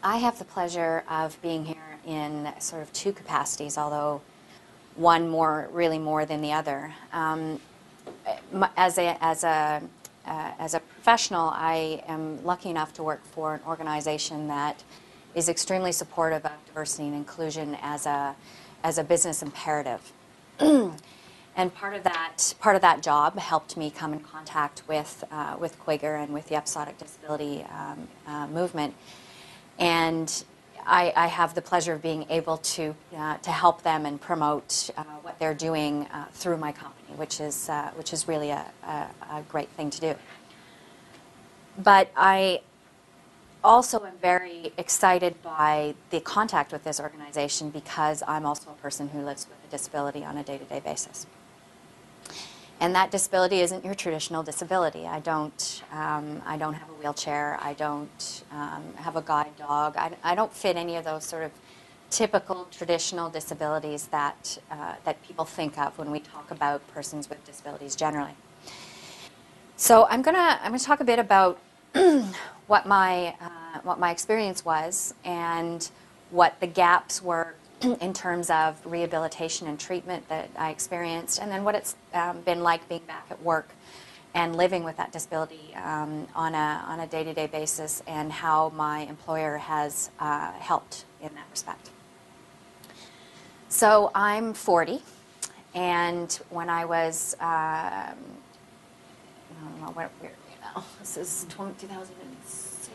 I have the pleasure of being here in sort of two capacities, although one really more than the other. As a professional, I am lucky enough to work for an organization that is extremely supportive of diversity and inclusion as a business imperative. And part of that job helped me come in contact with Quigger and with the episodic disability movement. And I have the pleasure of being able to help them and promote what they're doing through my company, which is really a great thing to do. But I also am very excited by the contact with this organization because I'm also a person who lives with a disability on a day-to-day basis. And that disability isn't your traditional disability. I don't have a wheelchair. I don't have a guide dog. I don't fit any of those sort of typical traditional disabilities that people think of when we talk about persons with disabilities generally. So I'm gonna talk a bit about what my experience was and what the gaps were in terms of rehabilitation and treatment that I experienced, and then what it's been like being back at work and living with that disability on a day-to-day basis, and how my employer has helped in that respect. So I'm 40, and when I was, I don't know what we're now. This is 2006.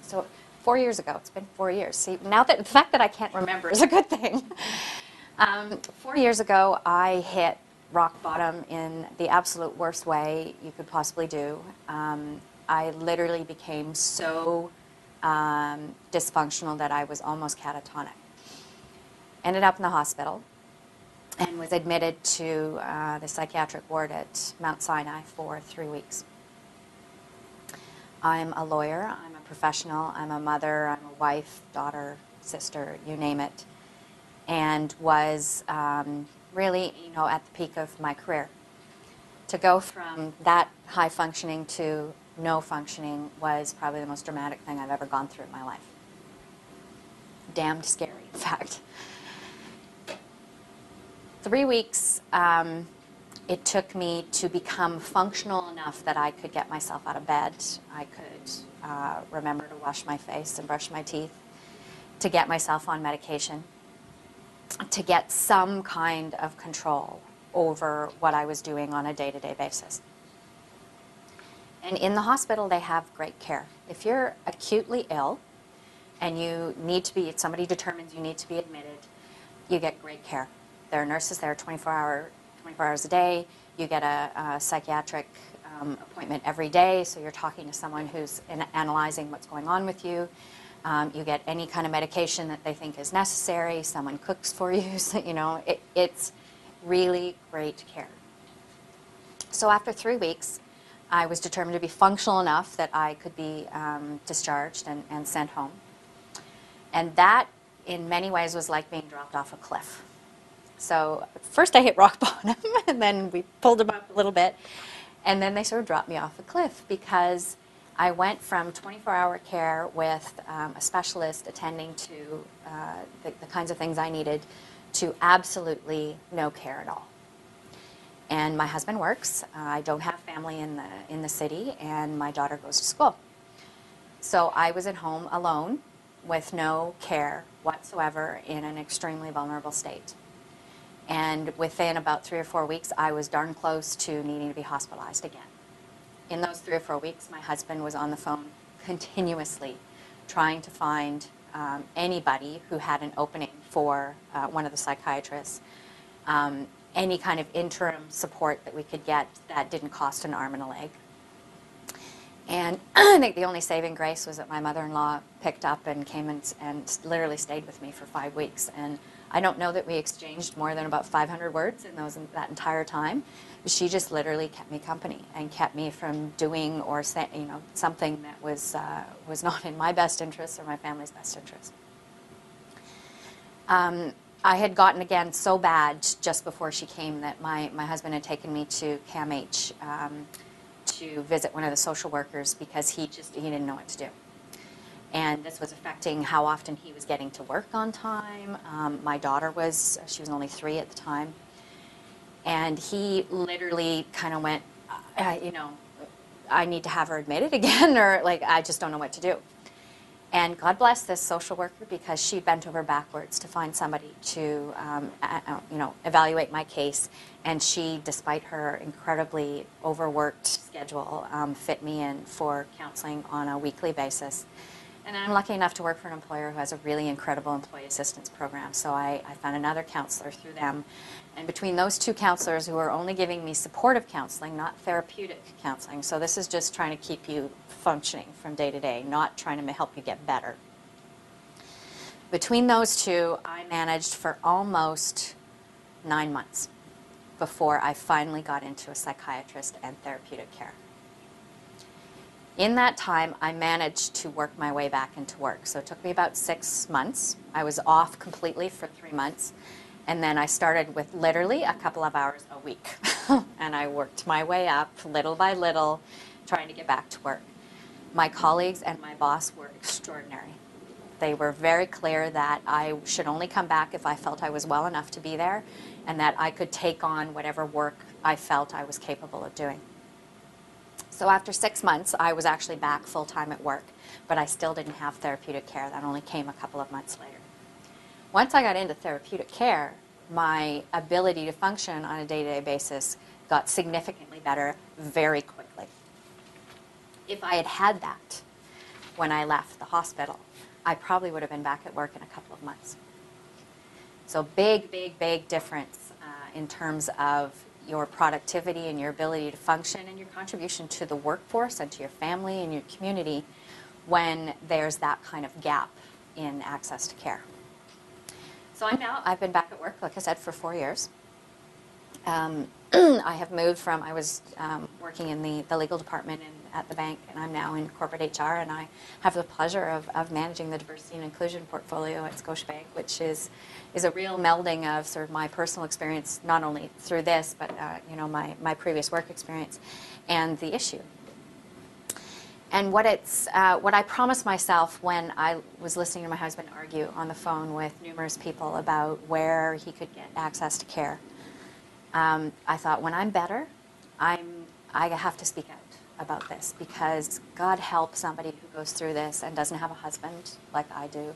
So 4 years ago. It's been 4 years. See, now the fact that I can't remember is a good thing. 4 years ago, I hit rock bottom in the absolute worst way you could possibly do. I literally became so dysfunctional that I was almost catatonic. Ended up in the hospital and was admitted to the psychiatric ward at Mount Sinai for 3 weeks. I'm a lawyer, I'm a professional, I'm a mother, I'm a wife, daughter, sister, you name it, and was really, at the peak of my career. To go from that high functioning to no functioning was probably the most dramatic thing I've ever gone through in my life. Damned scary, in fact. 3 weeks, it took me to become functional enough that I could get myself out of bed. I could remember to wash my face and brush my teeth, to get myself on medication, to get some kind of control over what I was doing on a day-to-day basis. And in the hospital, they have great care. If you're acutely ill and you need to be, somebody determines you need to be admitted, you get great care. There are nurses there 24 hours a day. You get a psychiatric appointment every day, so you're talking to someone who's analyzing what's going on with you. You get any kind of medication that they think is necessary. Someone cooks for you. So, it's really great care. So after 3 weeks, I was determined to be functional enough that I could be discharged and sent home. And that, in many ways, was like being dropped off a cliff. So first I hit rock bottom, and then we pulled them up a little bit, and then they sort of dropped me off a cliff because I went from 24-hour care with a specialist attending to the kinds of things I needed to absolutely no care at all. And my husband works. I don't have family in the city, and my daughter goes to school. So I was at home alone with no care whatsoever in an extremely vulnerable state. And within about 3 or 4 weeks, I was darn close to needing to be hospitalized again. In those 3 or 4 weeks, my husband was on the phone continuously trying to find anybody who had an opening for one of the psychiatrists, any kind of interim support that we could get that didn't cost an arm and a leg. And I think the only saving grace was that my mother-in-law picked up and came and literally stayed with me for 5 weeks. And I don't know that we exchanged more than about 500 words in that entire time. She just literally kept me company and kept me from doing or saying, something that was not in my best interest or my family's best interest. I had gotten again so bad just before she came that my husband had taken me to CAMH to visit one of the social workers because he didn't know what to do. And this was affecting how often he was getting to work on time. My daughter she was only 3 at the time. And he literally kind of went, you know, I need to have her admitted again, or like, I just don't know what to do. And God bless this social worker, because she bent over backwards to find somebody to, you know, evaluate my case. And she, despite her incredibly overworked schedule, fit me in for counseling on a weekly basis. And I'm lucky enough to work for an employer who has a really incredible employee assistance program. So I found another counselor through them. And between those 2 counselors, who are only giving me supportive counseling, not therapeutic counseling, so this is just trying to keep you functioning from day to day, not trying to help you get better. Between those 2, I managed for almost 9 months before I finally got into a psychiatrist and therapeutic care. In that time, I managed to work my way back into work. So it took me about 6 months. I was off completely for 3 months. And then I started with literally a couple of hours a week. And I worked my way up little by little, trying to get back to work. My colleagues and my boss were extraordinary. They were very clear that I should only come back if I felt I was well enough to be there, and that I could take on whatever work I felt I was capable of doing. So after 6 months, I was actually back full-time at work, but I still didn't have therapeutic care. That only came a couple of months later. Once I got into therapeutic care, my ability to function on a day-to-day basis got significantly better very quickly. If I had had that when I left the hospital, I probably would have been back at work in a couple of months. So big, big, big difference in terms of your productivity and your ability to function and your contribution to the workforce and to your family and your community when there's that kind of gap in access to care. So I've been back at work, like I said, for 4 years. I have moved from, I was working in the legal department at the bank, and I'm now in corporate HR, and I have the pleasure of managing the diversity and inclusion portfolio at Scotiabank, which is a real melding of sort of my personal experience, not only through this, but you know, my previous work experience and the issue. And what I promised myself when I was listening to my husband argue on the phone with numerous people about where he could get access to care, I thought, when I'm better, I have to speak out about this, because God help somebody who goes through this and doesn't have a husband like I do,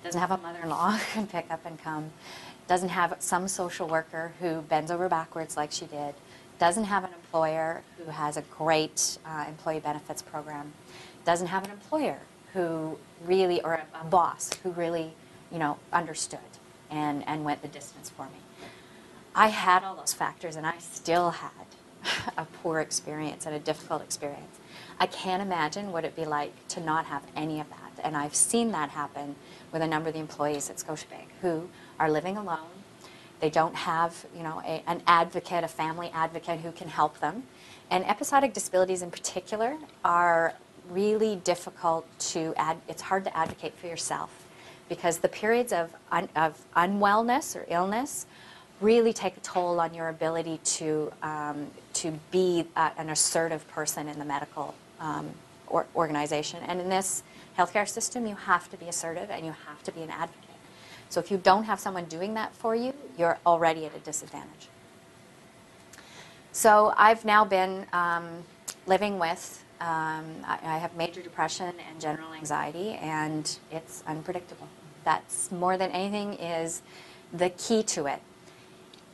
doesn't have a mother-in-law who can pick up and come, doesn't have some social worker who bends over backwards like she did, doesn't have an employer who has a great employee benefits program, doesn't have an employer who really, or a boss who really, you know, understood and went the distance for me. I had all those factors, and I still had a poor experience and a difficult experience. I can't imagine what it'd be like to not have any of that. And I've seen that happen with a number of the employees at Scotiabank who are living alone. They don't have, you know, an advocate, a family advocate who can help them. And episodic disabilities in particular are really difficult it's hard to advocate for yourself, because the periods of unwellness or illness really take a toll on your ability to be an assertive person in the medical organization. And in this healthcare system, you have to be assertive and you have to be an advocate. So if you don't have someone doing that for you, you're already at a disadvantage. So I've now been living with, I have major depression and general anxiety, and it's unpredictable. That's more than anything is the key to it.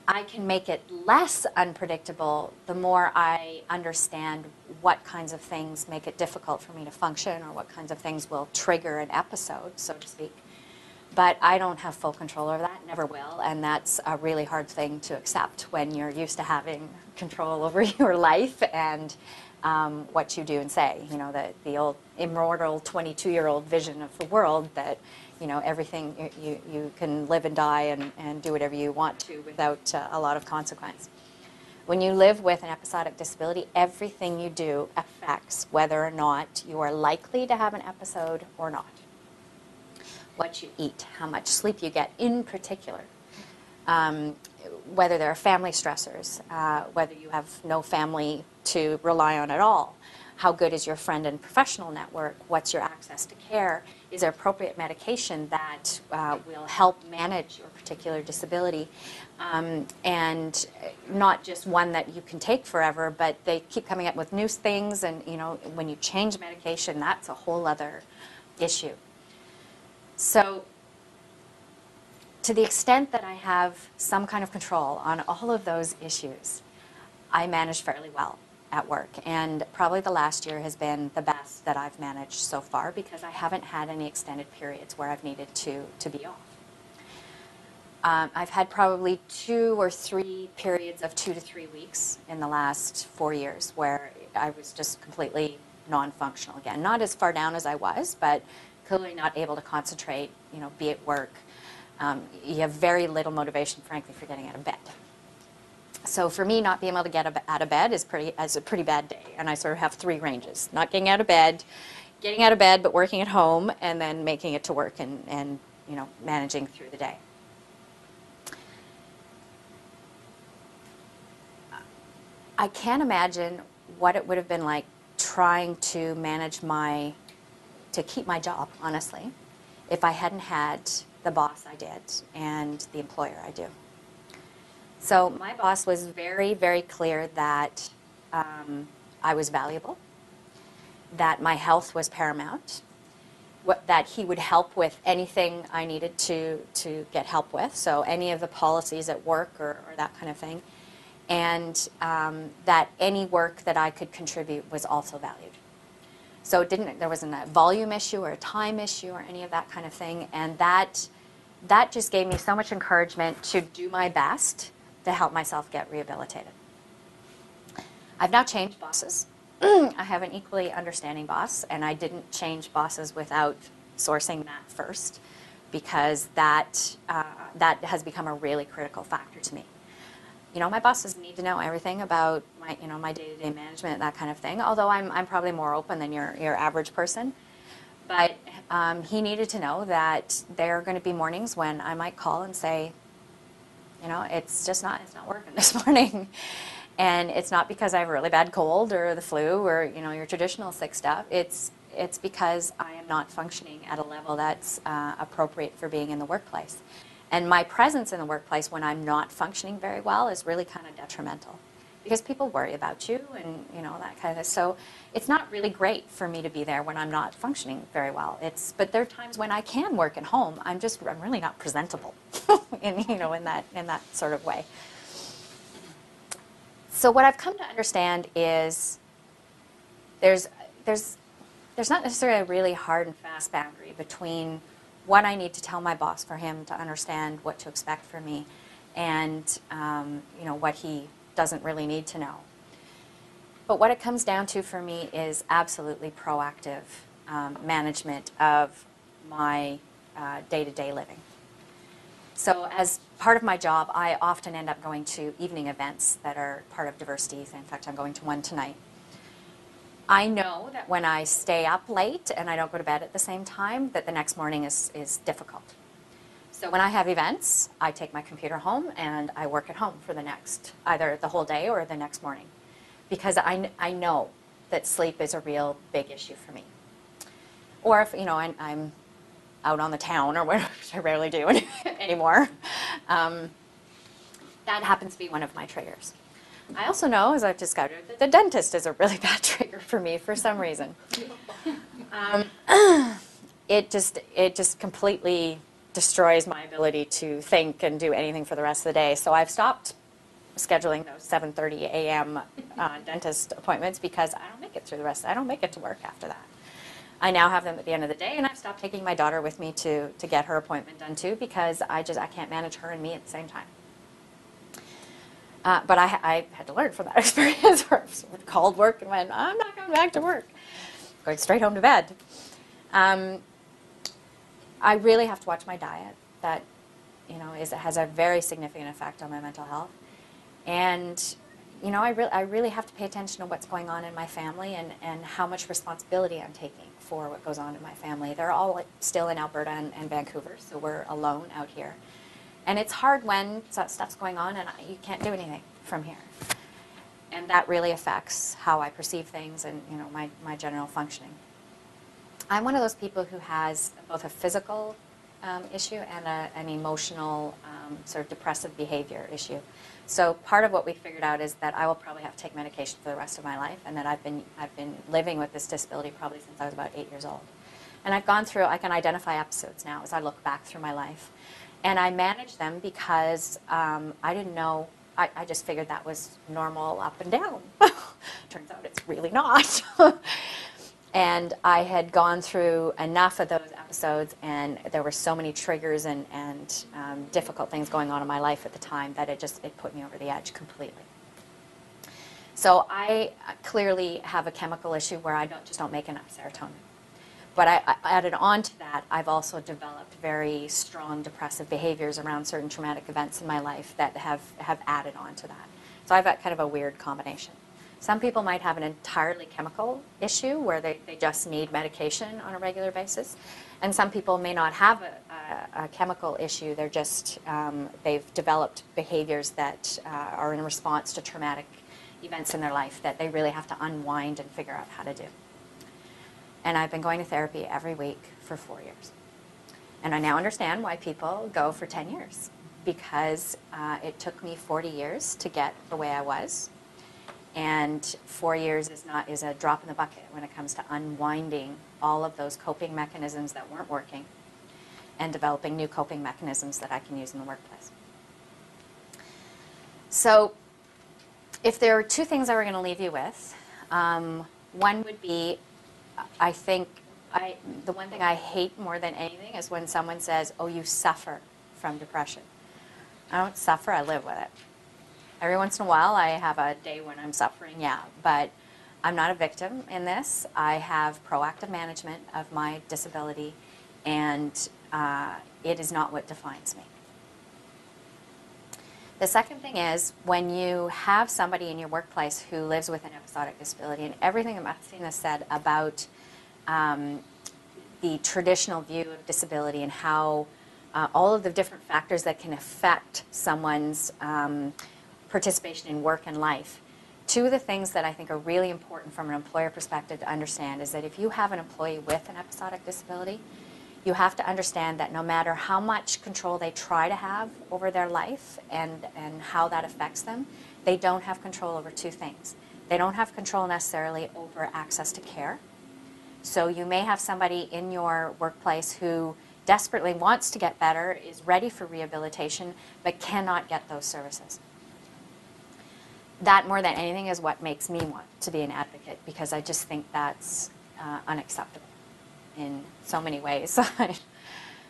I can make it less unpredictable the more I understand what kinds of things make it difficult for me to function, or what kinds of things will trigger an episode, so to speak. But I don't have full control over that, never will, and that's a really hard thing to accept when you're used to having control over your life and what you do and say. You know, the old immortal 22-year-old vision of the world that, you know, everything, you can live and die and do whatever you want to without a lot of consequence. When you live with an episodic disability, everything you do affects whether or not you are likely to have an episode or not. What you eat, how much sleep you get in particular, whether there are family stressors, whether you have no family to rely on at all, How good is your friend and professional network? What's your access to care? Is there appropriate medication that will help manage your particular disability? And not just one that you can take forever, but they keep coming up with new things, and when you change medication, that's a whole other issue. So to the extent that I have some kind of control on all of those issues, I manage fairly well at work. And probably the last year has been the best that I've managed so far, because I haven't had any extended periods where I've needed to be off. I've had probably 2 or 3 periods of 2 to 3 weeks in the last 4 years where I was just completely non-functional again. Not as far down as I was, but clearly not able to concentrate, be at work. You have very little motivation, frankly, for getting out of bed. So for me, not being able to get out of bed is a pretty bad day. And I sort of have 3 ranges: not getting out of bed but working at home, and then making it to work and managing through the day. I can't imagine what it would have been like trying to to keep my job, honestly, if I hadn't had the boss I did and the employer I do. So my boss was very, very clear that I was valuable, that my health was paramount, that he would help with anything I needed to get help with, so any of the policies at work or that kind of thing, and that any work that I could contribute was also valued. So there wasn't a volume issue or a time issue or any of that kind of thing, and that just gave me so much encouragement to do my best to help myself get rehabilitated. I've now changed bosses. I have an equally understanding boss, and I didn't change bosses without sourcing that first, because that has become a really critical factor to me. My bosses need to know everything about my day-to-day management and that kind of thing, although I'm probably more open than your average person. But he needed to know that there are going to be mornings when I might call and say, it's not working this morning. And it's not because I have a really bad cold or the flu or, your traditional sick stuff. It's because I am not functioning at a level that's appropriate for being in the workplace. And my presence in the workplace when I'm not functioning very well is really kind of detrimental, because people worry about you and, that kind of thing. So it's not really great for me to be there when I'm not functioning very well. But there are times when I can work at home. I'm really not presentable in that sort of way. So what I've come to understand is there's not necessarily a really hard and fast boundary between what I need to tell my boss for him to understand what to expect from me, and what he doesn't really need to know. But what it comes down to for me is absolutely proactive management of my day-to-day living. So as part of my job, I often end up going to evening events that are part of diversity. In fact, I'm going to one tonight. I know that when I stay up late and I don't go to bed at the same time, that the next morning is difficult. So when I have events, I take my computer home and I work at home for either the whole day or the next morning, because I know that sleep is a real big issue for me. Or if I'm out on the town or whatever, which I rarely do anymore, that happens to be one of my triggers. I also know, as I've discovered, that the dentist is a really bad trigger for me for some reason. It just completely destroys my ability to think and do anything for the rest of the day. So I've stopped scheduling those 7:30 a.m. Dentist appointments, because I don't make it through the rest. I don't make it to work after that. I now have them at the end of the day, and I've stopped taking my daughter with me to get her appointment done too, because I can't manage her and me at the same time. But I had to learn from that experience, where I called work and went, I'm not going back to work. Going straight home to bed. I really have to watch my diet. That, has a very significant effect on my mental health. And, I really have to pay attention to what's going on in my family and how much responsibility I'm taking for what goes on in my family. They're all still in Alberta and Vancouver, so we're alone out here. And it's hard when stuff's going on and you can't do anything from here. and that really affects how I perceive things and, you know, my general functioning. I'm one of those people who has both a physical issue and an emotional sort of depressive behavior issue. So part of what we figured out is that I will probably have to take medication for the rest of my life, and that I've been living with this disability probably since I was about 8 years old. And I've gone through, I can identify episodes now as I look back through my life. And I manage them because I didn't know, I just figured that was normal up and down. Turns out it's really not. And I had gone through enough of those episodes, and there were so many triggers and difficult things going on in my life at the time that it put me over the edge completely. So I clearly have a chemical issue where I just don't make enough serotonin. But I added on to that, I've also developed very strong depressive behaviors around certain traumatic events in my life that have added on to that. So I've got kind of a weird combination. Some people might have an entirely chemical issue where they just need medication on a regular basis. And some people may not have a chemical issue. They're just, they've developed behaviors that are in response to traumatic events in their life that they really have to unwind and figure out how to do. And I've been going to therapy every week for 4 years. And I now understand why people go for 10 years, because it took me 40 years to get the way I was. And 4 years is a drop in the bucket when it comes to unwinding all of those coping mechanisms that weren't working and developing new coping mechanisms that I can use in the workplace. So if there are two things I were going to leave you with, one would be, I think the one thing I hate more than anything is when someone says, oh, you suffer from depression. I don't suffer, I live with it. Every once in a while I have a day when I'm suffering, yeah, but I'm not a victim in this. I have proactive management of my disability, and it is not what defines me. The second thing is, when you have somebody in your workplace who lives with an episodic disability, and everything that Martina said about the traditional view of disability and how all of the different factors that can affect someone's participation in work and life, two of the things that I think are really important from an employer perspective to understand is that if you have an employee with an episodic disability, you have to understand that no matter how much control they try to have over their life and how that affects them, they don't have control over two things. They don't have control necessarily over access to care. So you may have somebody in your workplace who desperately wants to get better, is ready for rehabilitation, but cannot get those services. That, more than anything, is what makes me want to be an advocate, because I just think that's unacceptable in so many ways.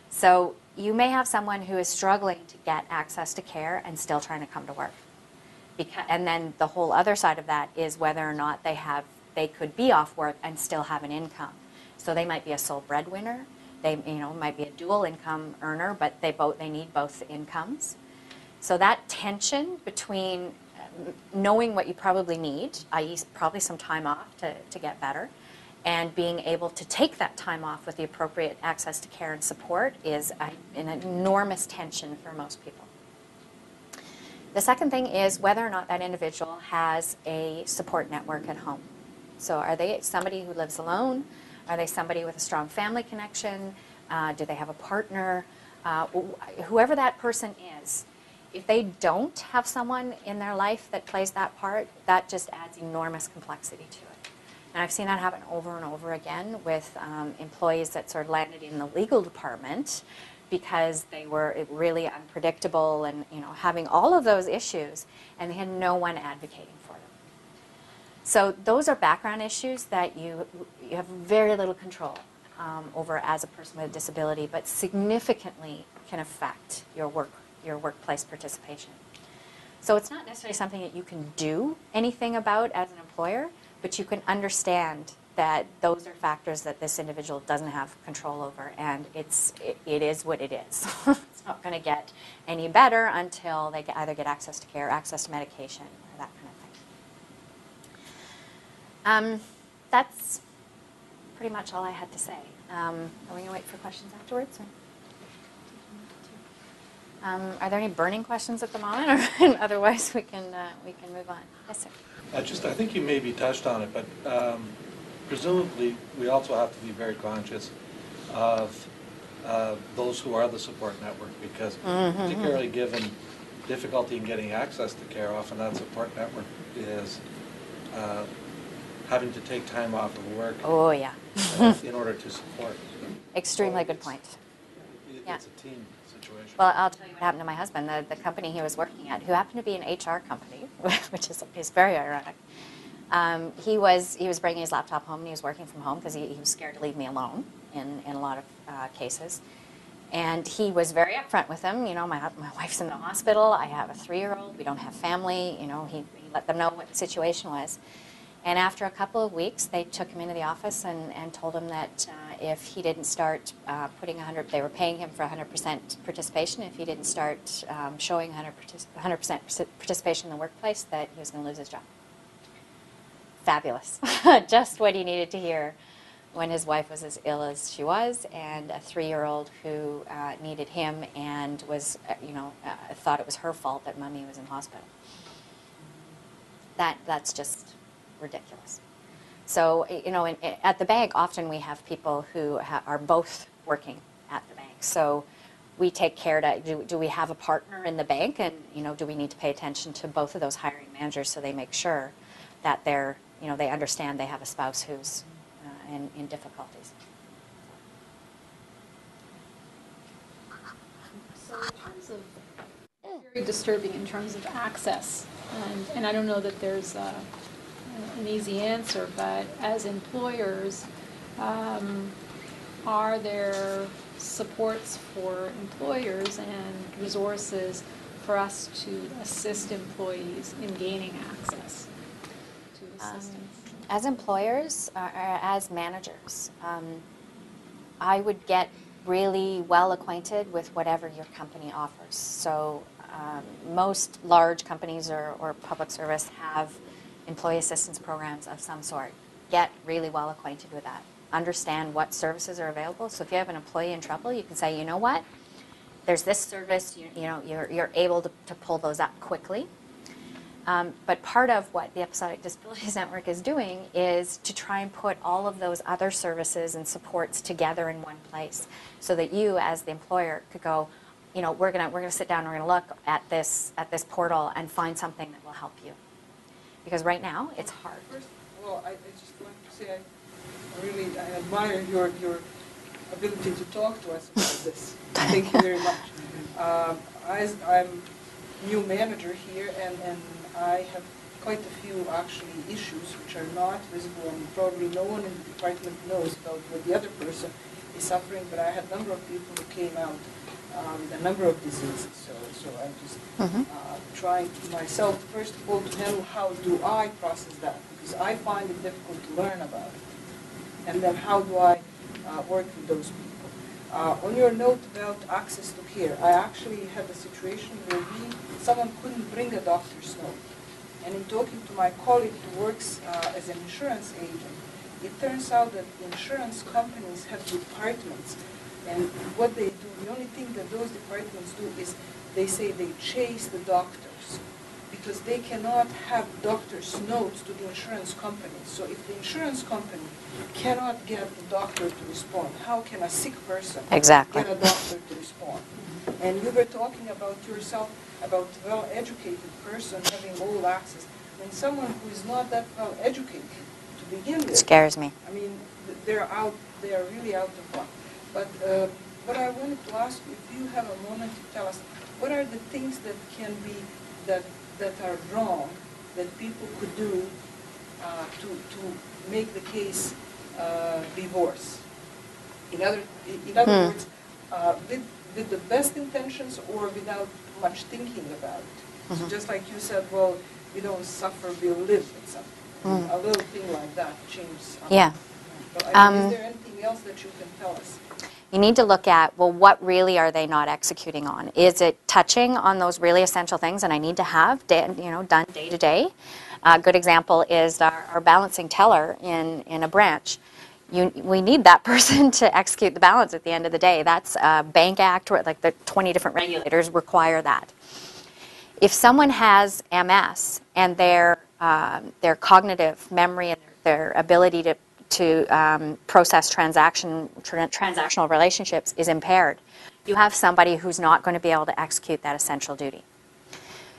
So you may have someone who is struggling to get access to care and still trying to come to work. And then the whole other side of that is whether or not they could be off work and still have an income. So they might be a sole breadwinner. They might be a dual income earner, but they need both incomes. So that tension between knowing what you probably need, i.e. probably some time off to get better, and being able to take that time off with the appropriate access to care and support is an enormous tension for most people. The second thing is whether or not that individual has a support network at home. So are they somebody who lives alone? Are they somebody with a strong family connection? Do they have a partner? Whoever that person is, if they don't have someone in their life that plays that part, that just adds enormous complexity to it. And I've seen that happen over and over again with employees that sort of landed in the legal department because they were really unpredictable and having all of those issues, and they had no one advocating for them. So those are background issues that you have very little control over as a person with a disability, but significantly can affect your workplace participation. So it's not necessarily something that you can do anything about as an employer, but you can understand that those are factors that this individual doesn't have control over, and it is what it is. It's not going to get any better until they either get access to care, access to medication, or that kind of thing. That's pretty much all I had to say. Are we going to wait for questions afterwards? Or? Are there any burning questions at the moment, or otherwise we can move on? Yes, sir. Just, I think you maybe touched on it, but presumably we also have to be very conscious of those who are the support network, because particularly given difficulty in getting access to care, often that support network is having to take time off of work. Oh, yeah. In order to support. Extremely good point. It's a team situation. Well, I'll tell you what happened to my husband. The company he was working at, who happened to be an HR company, which is very ironic. He was bringing his laptop home and he was working from home because he was scared to leave me alone in a lot of cases. And he was very upfront with them. You know, my wife's in the hospital. I have a 3-year-old. We don't have family. You know, he let them know what the situation was. And after a couple of weeks, they took him into the office and told him that if he didn't start they were paying him for 100% participation. If he didn't start showing 100% participation in the workplace, that he was going to lose his job. Fabulous. Just what he needed to hear when his wife was as ill as she was, and a 3-year-old who needed him and was, thought it was her fault that mommy was in hospital. That's just ridiculous. So, at the bank, often we have people who are both working at the bank. So we take care to, do we have a partner in the bank? And, do we need to pay attention to both of those hiring managers so they make sure that they're, they understand they have a spouse who's in difficulties. So in terms of, very disturbing in terms of access, and I don't know that there's an easy answer, but as employers, are there supports for employers and resources for us to assist employees in gaining access to assistance? As employers, or as managers, I would get really well acquainted with whatever your company offers. So most large companies or public service have employee assistance programs of some sort. Get really well acquainted with that. Understand what services are available. So if you have an employee in trouble, you can say, you know what, there's this service, you're able to pull those up quickly. But part of what the Episodic Disabilities Network is doing is to try and put all of those other services and supports together in one place, so that you, as the employer, could go, we're gonna sit down and we're gonna look at this portal and find something that will help you. Because right now it's hard. First of all, I just want to say I admire your ability to talk to us about this. Thank you very much. I'm new manager here, and I have quite a few actually issues which are not visible, and probably no one in the department knows about what the other person is suffering, but I had a number of people who came out with a number of diseases, so I'm just trying myself, first of all, to handle how do I process that, because I find it difficult to learn about it, and then how do I work with those people. On your note about access to care, I actually had a situation where someone couldn't bring a doctor's note. And in talking to my colleague who works as an insurance agent, it turns out that insurance companies have departments, and what they do, the only thing that those departments do is they say they chase the doctors, because they cannot have doctor's notes to the insurance company. So if the insurance company cannot get the doctor to respond, how can a sick person get a doctor to respond? And you were talking about yourself, about a well-educated person having all access. When someone who is not that well-educated to begin with, scares me. I mean, they are really out of luck. But what I wanted to ask you, if you have a moment to tell us, what are the things that can be, that are wrong, that people could do to make the case be worse? In other words, with the best intentions or without much thinking about it. So just like you said, well, we don't suffer, we'll live with something. A little thing like that changes. Yeah. But is there anything else that you can tell us? You need to look at, well, what really are they not executing on? Is it touching on those really essential things and I need to have done day to day? A good example is our balancing teller in a branch. we need that person to execute the balance at the end of the day. That's a bank act, or like the 20 different regulators require that. If someone has MS and their cognitive memory and their ability to process transactional relationships is impaired, you have somebody who's not going to be able to execute that essential duty.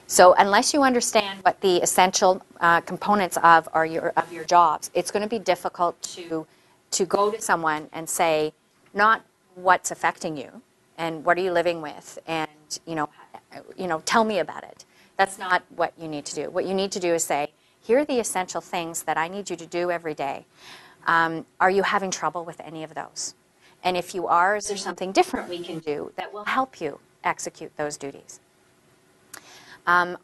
So unless you understand what the essential components of your jobs, it's going to be difficult to go to someone and say, not what's affecting you and what are you living with, and tell me about it. That's not what you need to do. What you need to do is say, here are the essential things that I need you to do every day. Are you having trouble with any of those? And if you are, is there something different we can do that will help you execute those duties? Are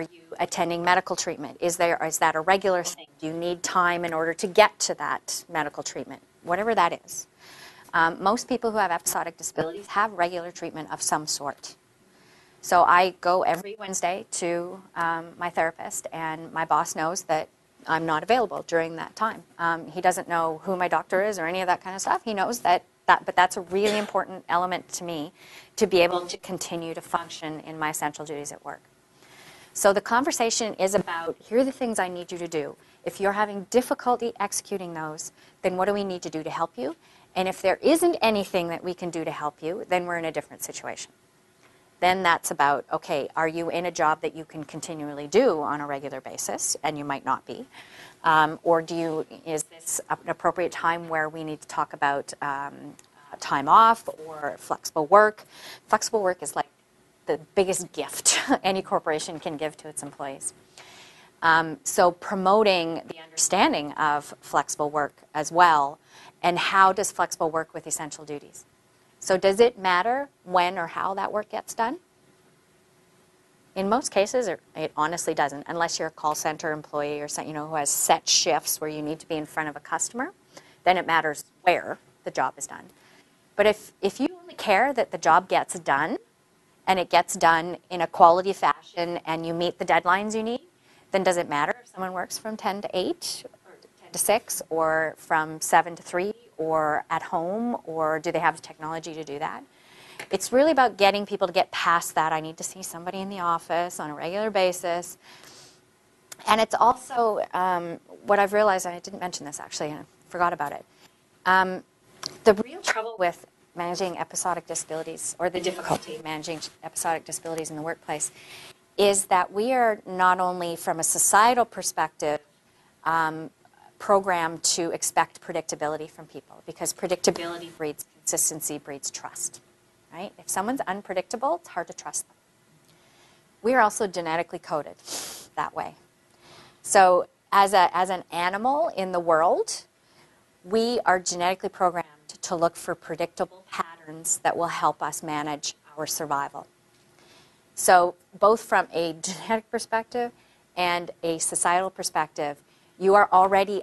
you attending medical treatment? Is that a regular thing? Do you need time in order to get to that medical treatment? Whatever that is. Most people who have episodic disabilities have regular treatment of some sort. So I go every Wednesday to my therapist, and my boss knows that I'm not available during that time. He doesn't know who my doctor is or any of that kind of stuff. He knows that, but that's a really important element to me to be able to continue to function in my essential duties at work. So the conversation is about, here are the things I need you to do. If you're having difficulty executing those, then what do we need to do to help you? And if there isn't anything that we can do to help you, then we're in a different situation. Then that's about, okay, are you in a job that you can continually do on a regular basis? And you might not be. Or is this an appropriate time where we need to talk about time off or flexible work? Flexible work is like the biggest gift any corporation can give to its employees. So promoting the understanding of flexible work as well, and how does flexible work with essential duties? So does it matter when or how that work gets done? In most cases, it honestly doesn't, unless you're a call center employee or who has set shifts where you need to be in front of a customer. Then it matters where the job is done. But if you only care that the job gets done, and it gets done in a quality fashion, and you meet the deadlines you need, then does it matter if someone works from 10 to 8, or 10 to 6, or from 7 to 3, or at home, or do they have the technology to do that? It's really about getting people to get past that. I need to see somebody in the office on a regular basis. And it's also what I've realized, and I didn't mention this actually, and I forgot about it. The real trouble with managing episodic disabilities, or the difficulty in managing episodic disabilities in the workplace, is that we are not only from a societal perspective programmed to expect predictability from people, because predictability breeds consistency, breeds trust, right? If someone's unpredictable, it's hard to trust them. We are also genetically coded that way. So as an animal in the world, we are genetically programmed to look for predictable patterns that will help us manage our survival. So both from a genetic perspective and a societal perspective, you are already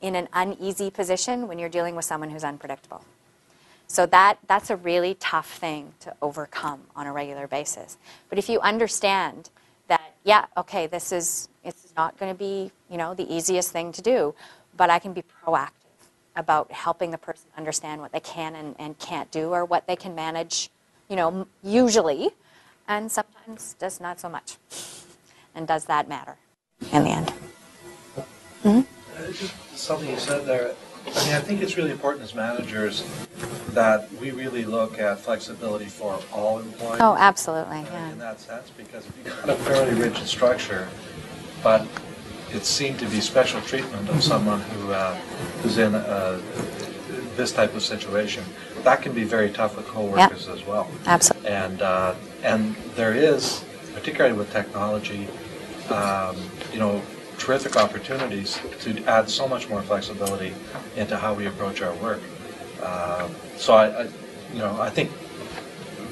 in an uneasy position when you're dealing with someone who's unpredictable. So that's a really tough thing to overcome on a regular basis. But if you understand that, yeah, okay, it's not going to be, the easiest thing to do, but I can be proactive about helping the person understand what they can and can't do, or what they can manage, usually, and sometimes just not so much. And does that matter in the end? Mm-hmm. Just something you said there. I think it's really important as managers that we really look at flexibility for all employees. Oh, absolutely. Yeah. In that sense, because if you've got a fairly rigid structure, but it seemed to be special treatment of someone who's in this type of situation, that can be very tough with coworkers as well. Absolutely. And there is, particularly with technology, terrific opportunities to add so much more flexibility into how we approach our work. So I think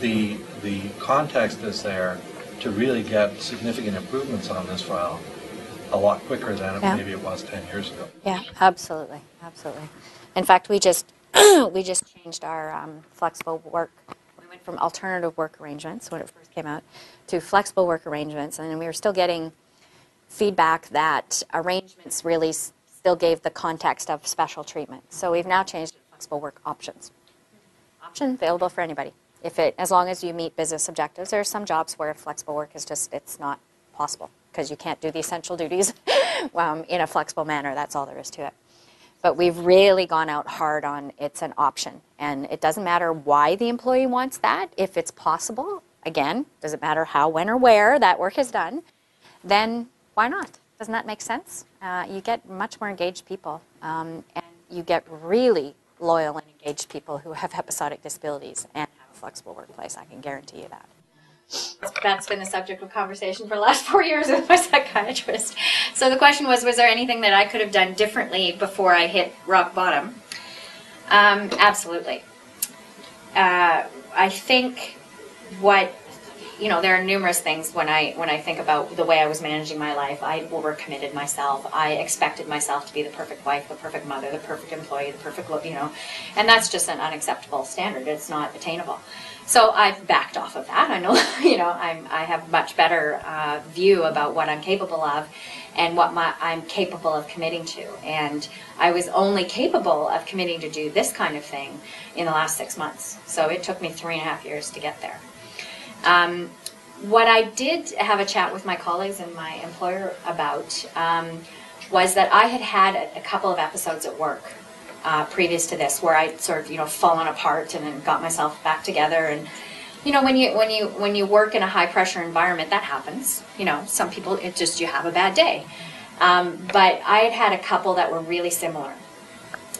the context is there to really get significant improvements on this file a lot quicker than maybe it was 10 years ago. Yeah, absolutely. In fact, we just changed our flexible work. We went from alternative work arrangements when it first came out to flexible work arrangements, and we were still getting feedback that arrangements really still gave the context of special treatment. So we've now changed it to flexible work options. Option available for anybody. As long as you meet business objectives. There are some jobs where flexible work is just, it's not possible because you can't do the essential duties in a flexible manner. That's all there is to it. But we've really gone out hard on it's an option. And it doesn't matter why the employee wants that. If it's possible, again, doesn't matter how, when, or where that work is done, then why not? Doesn't that make sense? You get much more engaged people. And you get really loyal and engaged people who have episodic disabilities and have a flexible workplace. I can guarantee you that. That's been the subject of conversation for the last 4 years with my psychiatrist. So the question was there anything that I could have done differently before I hit rock bottom? Absolutely. I think there are numerous things when I think about the way I was managing my life. I overcommitted myself. I expected myself to be the perfect wife, the perfect mother, the perfect employee, the perfect and that's just an unacceptable standard. It's not attainable. So I've backed off of that. I know, I have much better view about what I'm capable of and what I'm capable of committing to. And I was only capable of committing to do this kind of thing in the last 6 months. So it took me 3.5 years to get there. What I did have a chat with my colleagues and my employer about was that I had a couple of episodes at work previous to this where I sort of fallen apart and then got myself back together. And when you work in a high pressure environment, that happens. Some people you have a bad day. But I had a couple that were really similar,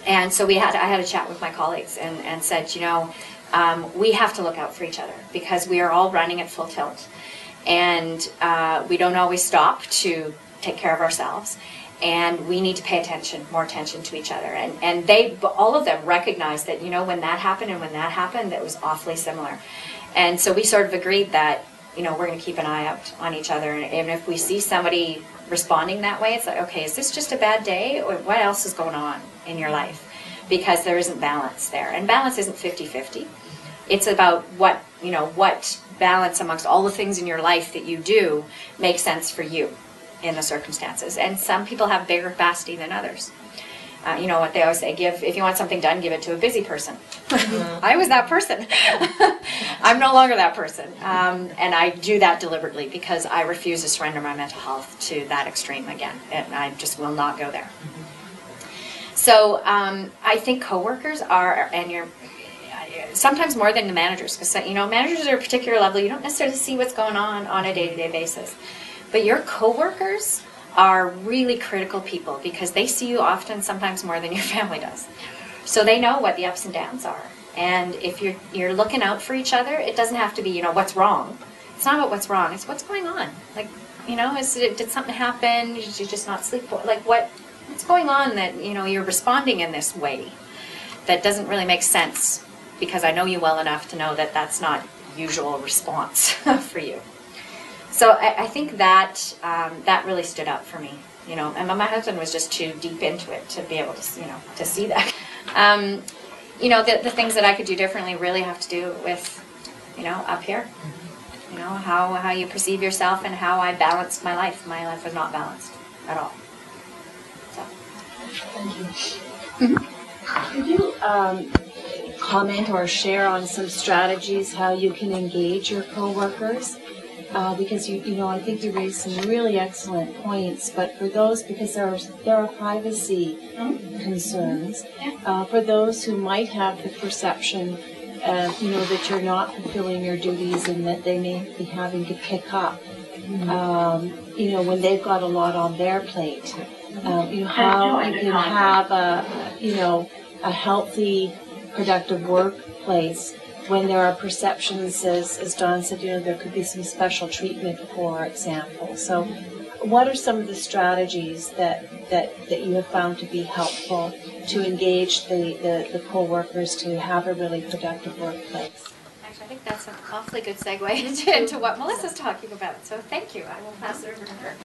and so I had a chat with my colleagues and said, we have to look out for each other because we are all running at full tilt, and we don't always stop to take care of ourselves. And we need to pay more attention to each other. And all of them recognized that, when that happened and when that happened, that was awfully similar. And so we sort of agreed that, we're going to keep an eye out on each other. And if we see somebody responding that way, it's like, okay, is this just a bad day? Or what else is going on in your life? Because there isn't balance there. And balance isn't 50-50. It's about what balance amongst all the things in your life that you do makes sense for you in the circumstances. And some people have bigger capacity than others. What they always say, if you want something done, give it to a busy person. I was that person. I'm no longer that person. And I do that deliberately because I refuse to surrender my mental health to that extreme again. And I just will not go there. So I think coworkers are, and sometimes more than the managers, because managers are a particular level. You don't necessarily see what's going on a day-to-day basis. But your coworkers are really critical people because they see you often, sometimes more than your family does. So they know what the ups and downs are. And if you're looking out for each other, it doesn't have to be, what's wrong. It's not about what's wrong. It's what's going on. Like, did something happen? Did you just not sleep? Like, what's going on that, you're responding in this way that doesn't really make sense, because I know you well enough to know that that's not usual response for you. So I think that that really stood out for me, and my husband was just too deep into it to be able to, to see that. The things that I could do differently really have to do with, up here, how you perceive yourself and how I balanced my life. My life was not balanced at all. So. Thank you. Could you comment or share on some strategies how you can engage your coworkers? Because I think you raised some really excellent points, but for those, because there are privacy concerns, for those who might have the perception, that you're not fulfilling your duties and that they may be having to pick up, when they've got a lot on their plate, how you can have a healthy, productive workplace when there are perceptions, as Don said, there could be some special treatment, for example. So what are some of the strategies that you have found to be helpful to engage the co-workers to have a really productive workplace? Actually, I think that's an awfully good segue into what Melissa's talking about. So thank you. I will pass it over to her.